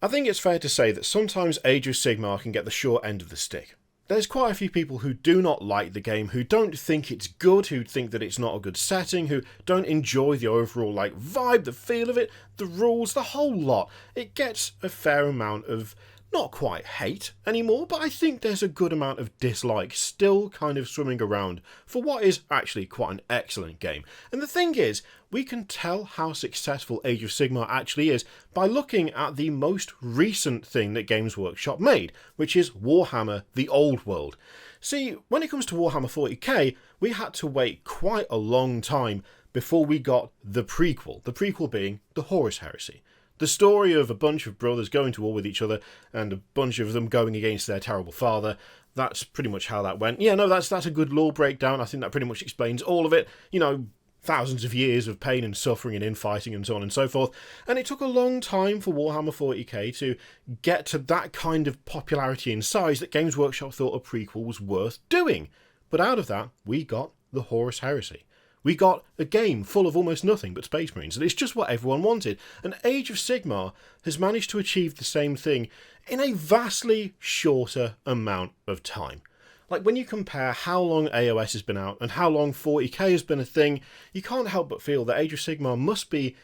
I think it's fair to say that sometimes Age of Sigmar can get the short end of the stick. There's quite a few people who do not like the game, who don't think it's good, who think that it's not a good setting, who don't enjoy the overall vibe, the feel of it, the rules, the whole lot. It gets a fair amount of not quite hate anymore, but I think there's a good amount of dislike still kind of swimming around for what is actually quite an excellent game. And the thing is, we can tell how successful Age of Sigmar actually is by looking at the most recent thing that Games Workshop made, which is Warhammer The Old World. See, when it comes to Warhammer 40k, we had to wait quite a long time before we got the prequel being the Horus Heresy. The story of a bunch of brothers going to war with each other and a bunch of them going against their terrible father. That's pretty much how that went. Yeah, no, that's a good lore breakdown. I think that pretty much explains all of it. You know, thousands of years of pain and suffering and infighting and so on and so forth. And it took a long time for Warhammer 40k to get to that kind of popularity and size that Games Workshop thought a prequel was worth doing. But out of that, we got the Horus Heresy. We got a game full of almost nothing but Space Marines, and it's just what everyone wanted. And Age of Sigmar has managed to achieve the same thing in a vastly shorter amount of time. Like, when you compare how long AOS has been out and how long 40k has been a thing, you can't help but feel that Age of Sigmar must be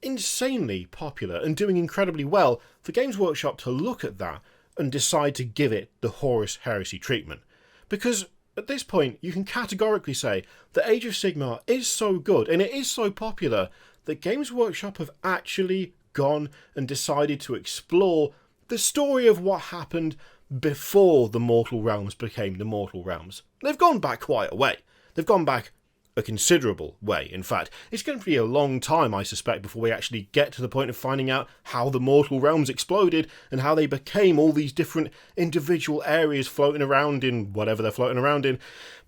insanely popular and doing incredibly well for Games Workshop to look at that and decide to give it the Horus Heresy treatment. Because at this point, you can categorically say that Age of Sigmar is so good and it is so popular that Games Workshop have actually gone and decided to explore the story of what happened before the Mortal Realms became the Mortal Realms. They've gone back quite a way. They've gone back a considerable way, in fact. It's going to be a long time, I suspect, before we actually get to the point of finding out how the Mortal Realms exploded and how they became all these different individual areas floating around in whatever they're floating around in.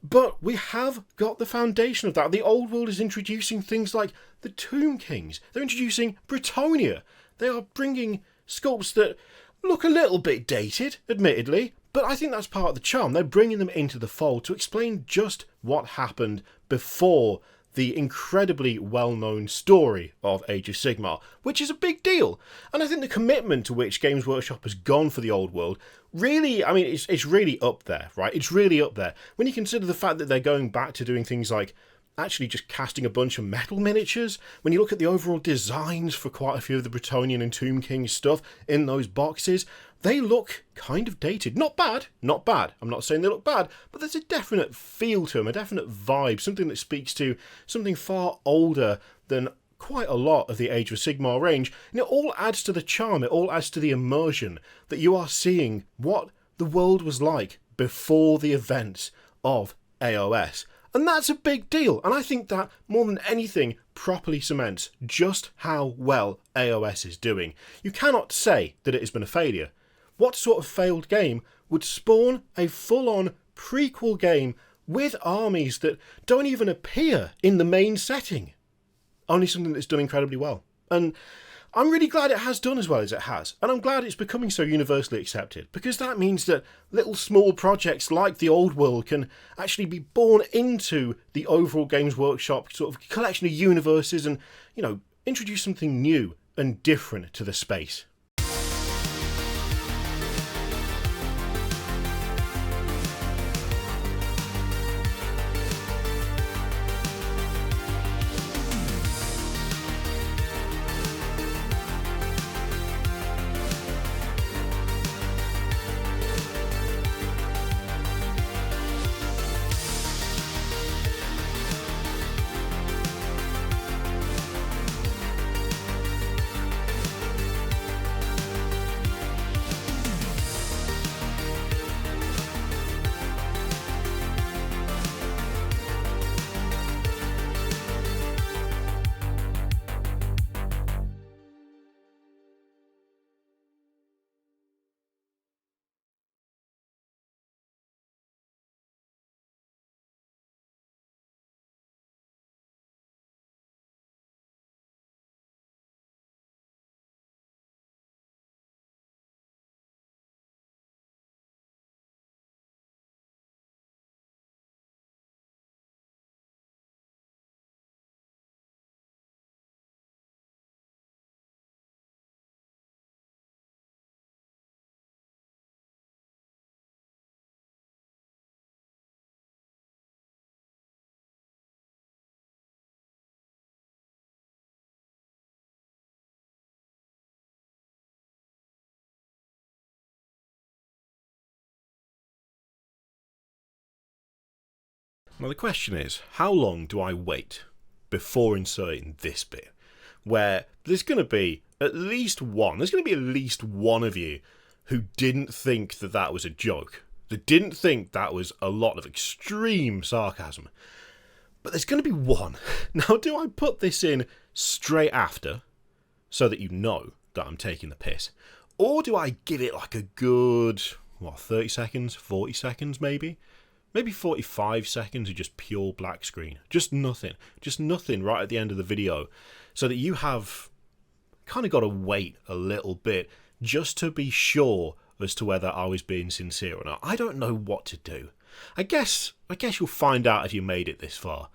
But we have got the foundation of that. The old world is introducing things like the Tomb Kings. They're introducing Britonia. They are bringing sculpts that look a little bit dated, admittedly, but I think that's part of the charm. They're bringing them into the fold to explain just what happened before the incredibly well-known story of Age of Sigmar, which is a big deal. And I think the commitment to which Games Workshop has gone for the old world really, I mean, it's really up there, right? It's really up there. When you consider the fact that they're going back to doing things like actually just casting a bunch of metal miniatures, when you look at the overall designs for quite a few of the Bretonian and Tomb King stuff in those boxes, they look kind of dated. Not bad, not bad. I'm not saying they look bad, but there's a definite feel to them, a definite vibe, something that speaks to something far older than quite a lot of the Age of Sigmar range, and it all adds to the charm, it all adds to the immersion that you are seeing what the world was like before the events of AOS. And that's a big deal, and I think that, more than anything, properly cements just how well AOS is doing. You cannot say that it has been a failure. What sort of failed game would spawn a full-on prequel game with armies that don't even appear in the main setting? Only something that's done incredibly well. And I'm really glad it has done as well as it has, and I'm glad it's becoming so universally accepted, because that means that little small projects like the Old World can actually be born into the overall Games Workshop sort of collection of universes and, you know, introduce something new and different to the space. Now the question is, how long do I wait before inserting this bit? Where there's going to be at least one of you who didn't think that that was a joke, that didn't think that was a lot of extreme sarcasm. But there's going to be one. Now, do I put this in straight after, so that you know that I'm taking the piss? Or do I give it like a good, 30 seconds, 40 seconds maybe? Maybe 45 seconds of just pure black screen. Just nothing right at the end of the video, so that you have kind of got to wait a little bit just to be sure as to whether I was being sincere or not. I don't know what to do. I guess you'll find out if you made it this far.